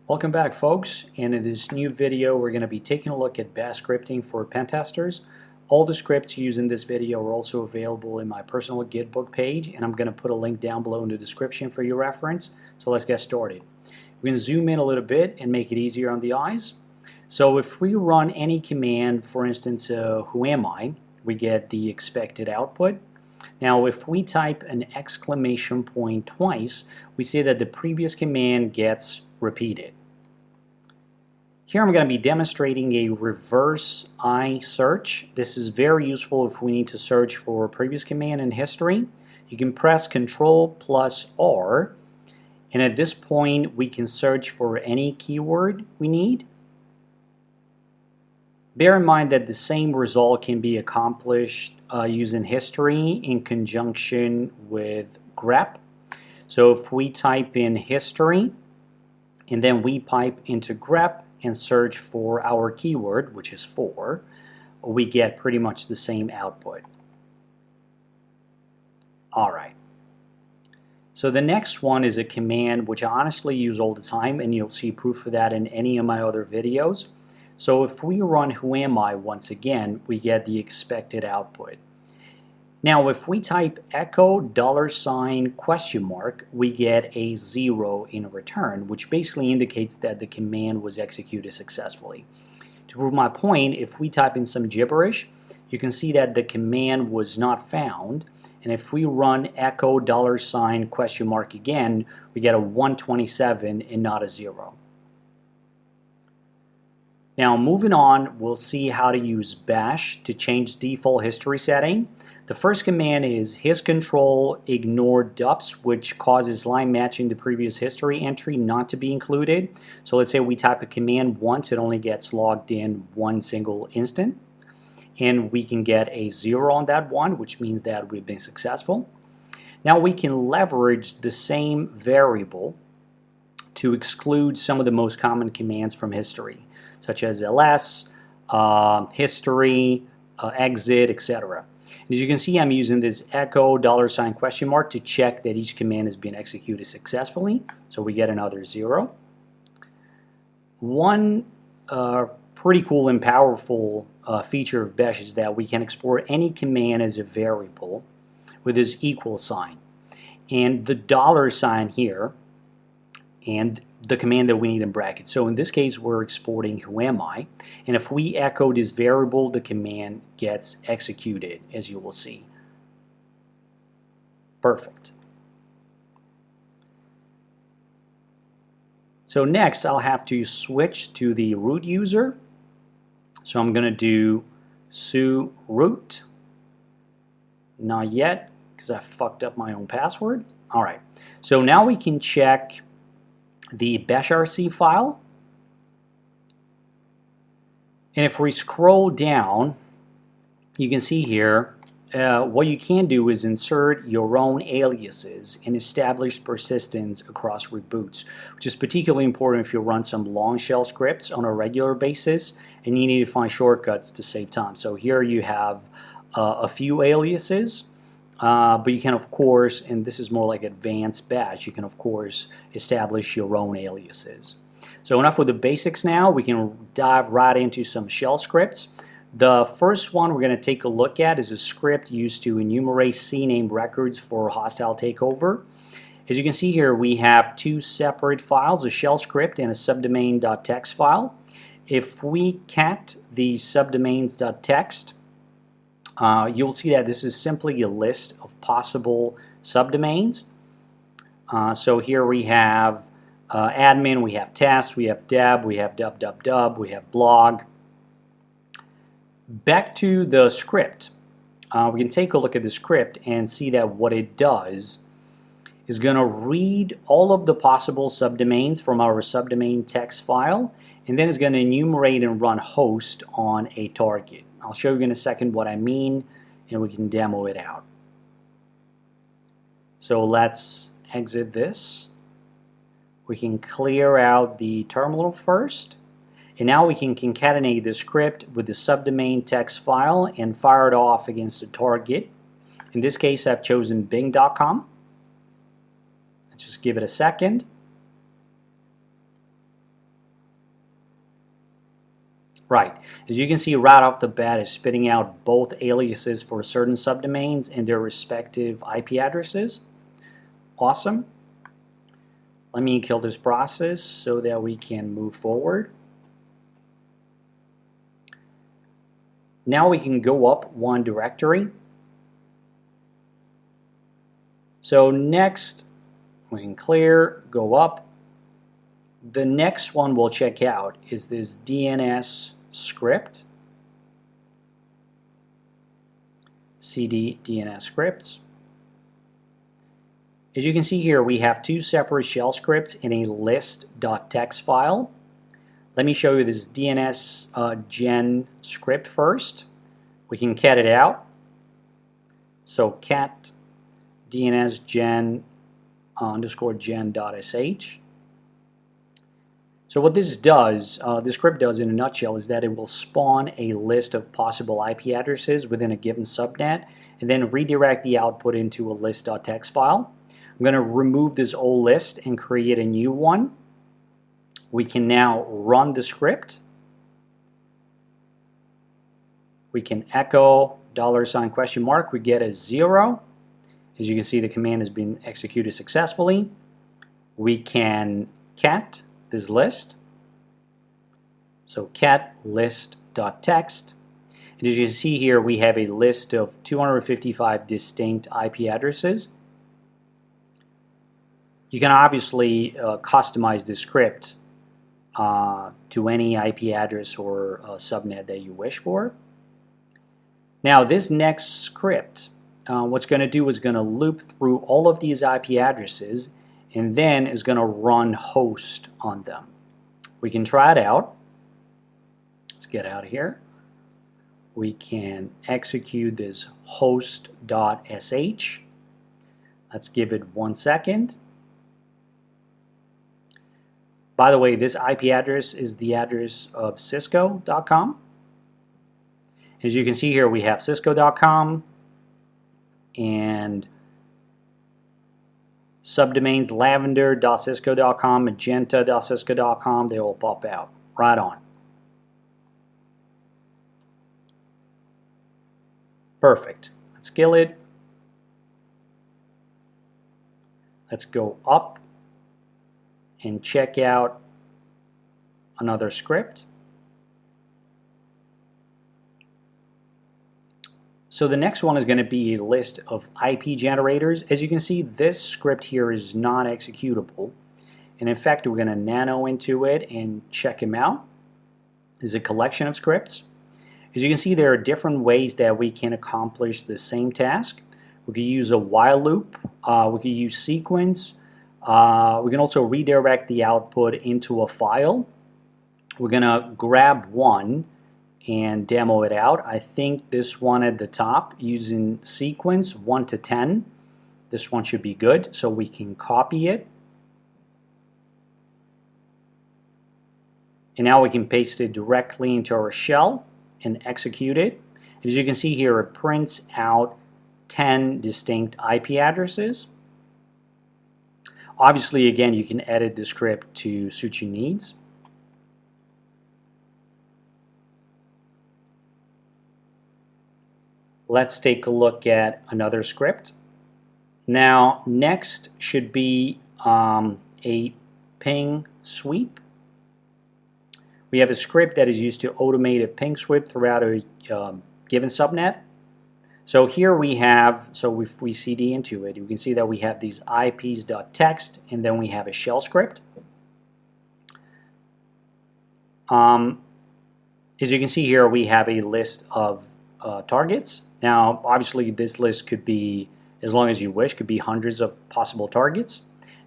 Welcome back, folks, and in this new video we're going to be taking a look at bash scripting for Pentesters. All the scripts used in this video are also available in my personal gitbook page, and I'm going to put a link down below in the description for your reference. So let's get started. We're going to zoom in a little bit and make it easier on the eyes. So if we run any command, for instance, who am I, we get the expected output. Now if we type an exclamation point twice, we see that the previous command gets repeated. Here I'm going to be demonstrating a reverse I search. This is very useful if we need to search for a previous command in history. You can press Ctrl plus R, and at this point we can search for any keyword we need. Bear in mind that the same result can be accomplished using history in conjunction with grep. So if we type in history and then we pipe into grep and search for our keyword, which is 4, we get pretty much the same output. Alright. So the next one is a command which I honestly use all the time, and you'll see proof of that in any of my other videos. So if we run who am I once again, we get the expected output. Now if we type echo $? We get a 0 in return, which basically indicates that the command was executed successfully. To prove my point, if we type in some gibberish, you can see that the command was not found, and if we run echo $? Again, we get a 127 and not a 0. Now moving on, we'll see how to use bash to change default history setting. The first command is hiscontrol ignore dups, which causes line matching the previous history entry not to be included. So let's say we type a command once, it only gets logged in one single instant, and we can get a 0 on that one, which means that we've been successful. Now we can leverage the same variable to exclude some of the most common commands from history, such as ls, history, exit, etc. As you can see, I'm using this echo $? to check that each command has been executed successfully, so we get another 0. One pretty cool and powerful feature of bash is that we can export any command as a variable with this equal sign, and the $ here and the command that we need in brackets. So in this case we're exporting who am I, and if we echo this variable, the command gets executed, as you will see. Perfect. So next I'll have to switch to the root user. So I'm going to do su root. Not yet, because I fucked up my own password. Alright, so now we can check the bashrc file, and if we scroll down, you can see here what you can do is insert your own aliases and establish persistence across reboots, which is particularly important if you run some long shell scripts on a regular basis and you need to find shortcuts to save time. So here you have a few aliases. But you can, of course, and this is more like advanced bash, you can of course establish your own aliases. So enough with the basics now, we can dive right into some shell scripts. The first one we're going to take a look at is a script used to enumerate CNAME records for hostile takeover. As you can see here, we have two separate files, a shell script and a subdomain.txt file. If we cat the subdomains.txt, you'll see that this is simply a list of possible subdomains. So here we have admin, we have test, we have deb, we have dub, we have blog. Back to the script. We can take a look at the script and see that what it does is going to read all of the possible subdomains from our subdomain text file, and then it's going to enumerate and run host on a target. I'll show you in a second what I mean, and we can demo it out. So let's exit this. We can clear out the terminal first, and now we can concatenate the script with the subdomain text file and fire it off against the target. In this case, I've chosen bing.com. Let's just give it a second. Right. As you can see right off the bat, it's spitting out both aliases for certain subdomains and their respective IP addresses. Awesome. Let me kill this process so that we can move forward. Now we can go up one directory. So next, we can clear, go up. The next one we'll check out is this DNS script. CD DNS scripts. As you can see here, we have two separate shell scripts in a list.txt file. Let me show you this DNS gen script first. We can cat it out. So cat DNS gen underscore gen.sh. So what this does, the script does in a nutshell, is that it will spawn a list of possible IP addresses within a given subnet and then redirect the output into a list.txt file. I'm going to remove this old list and create a new one. We can now run the script. We can echo $? We get a 0. As you can see, the command has been executed successfully. We can cat this list. So cat list.txt. And as you can see here, we have a list of 255 distinct IP addresses. You can obviously customize this script to any IP address or subnet that you wish for. Now this next script, what's going to do is going to loop through all of these IP addresses and then is going to run host on them. We can try it out. Let's get out of here. We can execute this host.sh. Let's give it 1 second. By the way, this IP address is the address of cisco.com. As you can see here, we have cisco.com and subdomains lavender.cisco.com, magenta.cisco.com. They all pop out. Right on. Perfect. Let's kill it. Let's go up and check out another script. So the next one is going to be a list of IP generators. As you can see, this script here is not executable. And in fact, we're going to nano into it and check them out. It's a collection of scripts. As you can see, there are different ways that we can accomplish the same task. We could use a while loop. We could use sequence. We can also redirect the output into a file. We're going to grab one and demo it out. I think this one at the top using sequence 1 to 10. This one should be good, so we can copy it. And now we can paste it directly into our shell and execute it. As you can see here, it prints out 10 distinct IP addresses. Obviously, again, you can edit the script to suit your needs. Let's take a look at another script. Now, next should be a ping sweep. We have a script that is used to automate a ping sweep throughout a given subnet. So here we have, so if we cd into it, you can see that we have these ips.txt and then we have a shell script. As you can see here, we have a list of targets. Now, obviously, this list could be, as long as you wish, could be hundreds of possible targets.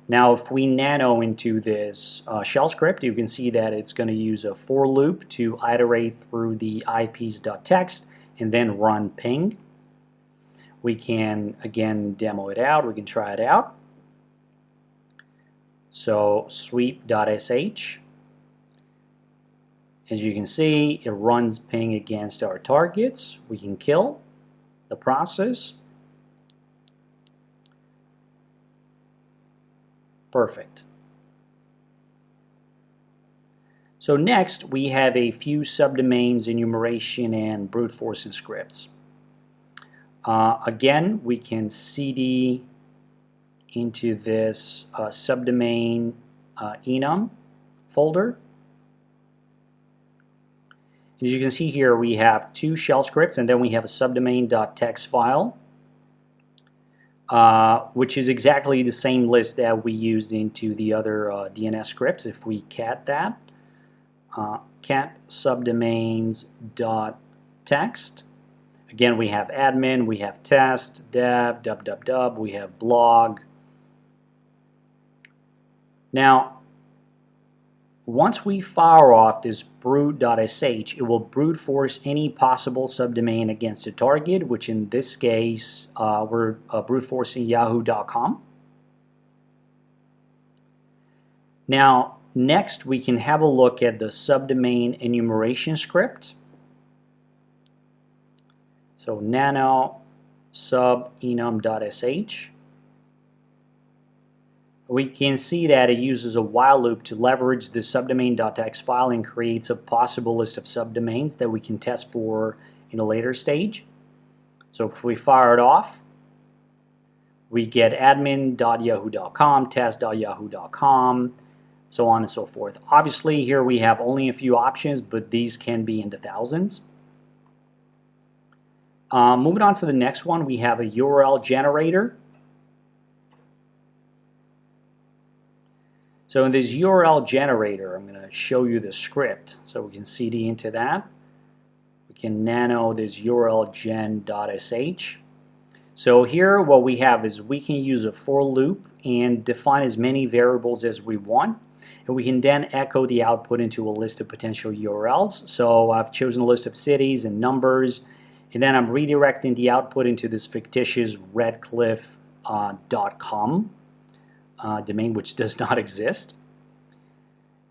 Now, if we nano into this shell script, you can see that it's going to use a for loop to iterate through the ips.txt and then run ping. We can, again, demo it out. We can try it out. So sweep.sh. As you can see, it runs ping against our targets. We can kill the process. Perfect. So next, we have a few subdomains enumeration and brute forcing scripts. Again, we can cd into this subdomain enum folder. As you can see here, we have two shell scripts, and then we have a subdomain.txt file, which is exactly the same list that we used into the other DNS scripts. If we cat that, cat subdomains.txt. Again, we have admin, we have test, dev, www, we have blog. Now, once we fire off this brute.sh, it will brute force any possible subdomain against the target, which in this case, we're brute forcing yahoo.com. Now, next we can have a look at the subdomain enumeration script. So nano sub enum.sh. We can see that it uses a while loop to leverage the subdomain.txt file and creates a possible list of subdomains that we can test for in a later stage. So if we fire it off, we get admin.yahoo.com, test.yahoo.com, so on and so forth. Obviously, here we have only a few options, but these can be in the thousands. Moving on to the next one, we have a URL generator. So in this URL generator, I'm going to show you the script so we can cd into that. We can nano this URL gen.sh. So here what we have is we can use a for loop and define as many variables as we want. And we can then echo the output into a list of potential URLs. So I've chosen a list of cities and numbers. And then I'm redirecting the output into this fictitious redcliffe.com domain, which does not exist.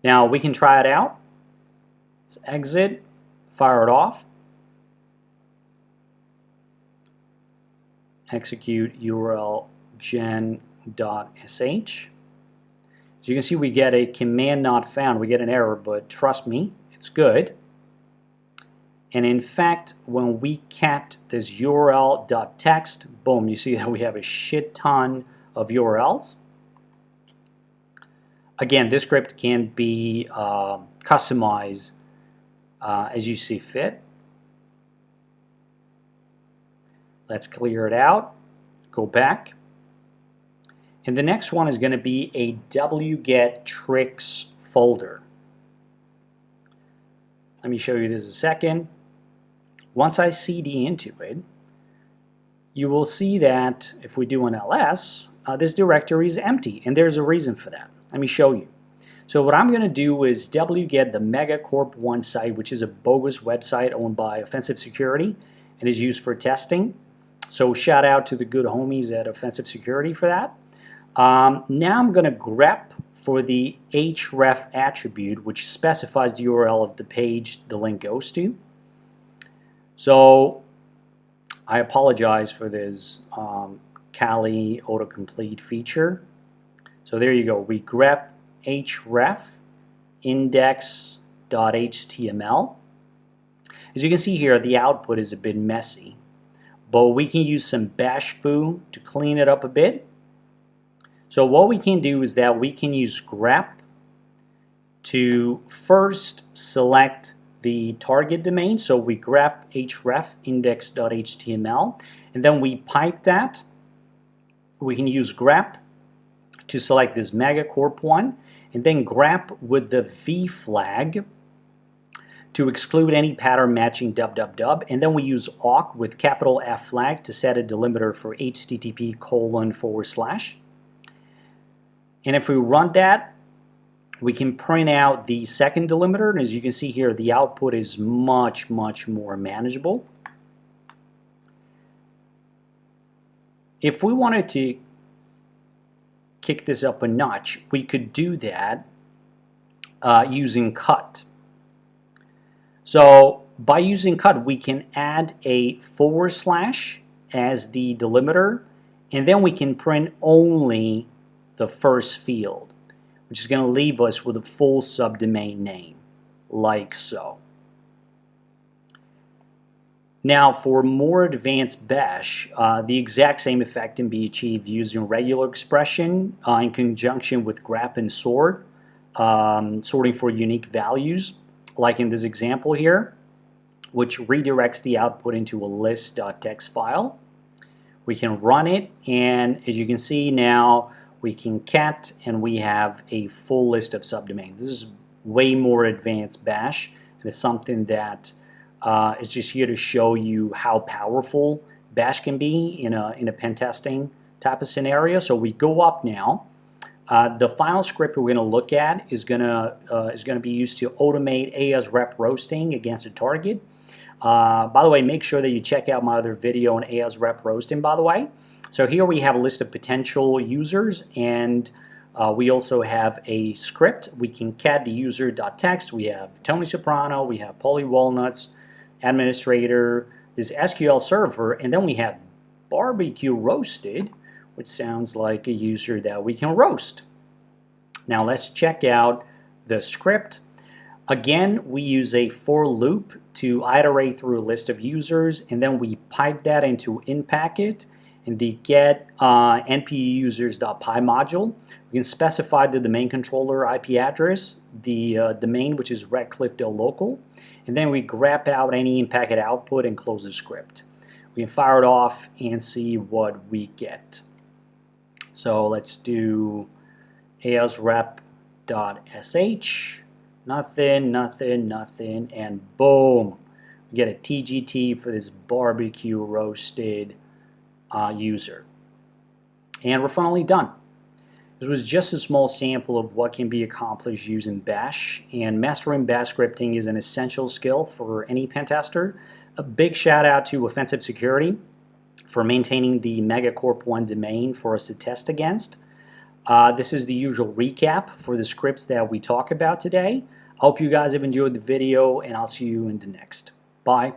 Now we can try it out. Let's exit, fire it off, execute URL gen.sh. As you can see, we get a command not found. We get an error, but trust me, it's good. And in fact, when we cat this URL.txt, boom, you see that we have a shit ton of URLs. Again, this script can be customized as you see fit. Let's clear it out, go back. And the next one is going to be a wget tricks folder. Let me show you this a second. Once I cd into it, you will see that if we do an ls, this directory is empty, and there's a reason for that. Let me show you. So what I'm going to do is wget the Megacorp1 site, which is a bogus website owned by Offensive Security and is used for testing. So shout out to the good homies at Offensive Security for that. Now I'm going to grep for the href attribute, which specifies the URL of the page the link goes to. So I apologize for this Kali autocomplete feature. So there you go. We grep href index.html. As you can see here, the output is a bit messy, but we can use some bash foo to clean it up a bit. So what we can do is that we can use grep to first select the target domain. So we grep href index.html, and then we pipe that. We can use grep to select this Megacorp one, and then grep with the v flag to exclude any pattern matching www, and then we use awk with capital F flag to set a delimiter for http://. And if we run that, we can print out the second delimiter, and as you can see here, the output is much more manageable. If we wanted to kick this up a notch, we could do that using cut. So by using cut, we can add a / as the delimiter, and then we can print only the first field, which is going to leave us with a full subdomain name. like so. Now, for more advanced bash, the exact same effect can be achieved using regular expression in conjunction with grep and sort, sorting for unique values, like in this example here, which redirects the output into a list.txt file. We can run it, and as you can see now, we can cat, and we have a full list of subdomains. This is way more advanced bash, and it's something that is just here to show you how powerful bash can be in a pen testing type of scenario. So we go up now. The final script we're going to look at is going to be used to automate ASRep roasting against a target. By the way, make sure that you check out my other video on ASRep roasting, by the way. So here we have a list of potential users, and we also have a script. We can cat the user.txt. We have Tony Soprano, we have Polly Walnuts, administrator, this SQL server, and then we have barbecue roasted, which sounds like a user that we can roast. Now let's check out the script. Again, we use a for loop to iterate through a list of users, and then we pipe that into inpacket in the get npusers.py module. We can specify the domain controller IP address, the domain, which is redcliffe.local, and then we grep out any in-packet output and close the script. We can fire it off and see what we get. So let's do asrep.sh, nothing, and boom, we get a TGT for this barbecue roasted user. And we're finally done. This was just a small sample of what can be accomplished using bash, and mastering bash scripting is an essential skill for any pen tester. A big shout out to Offensive Security for maintaining the Megacorp1 domain for us to test against. This is the usual recap for the scripts that we talk about today. I hope you guys have enjoyed the video, and I'll see you in the next. Bye.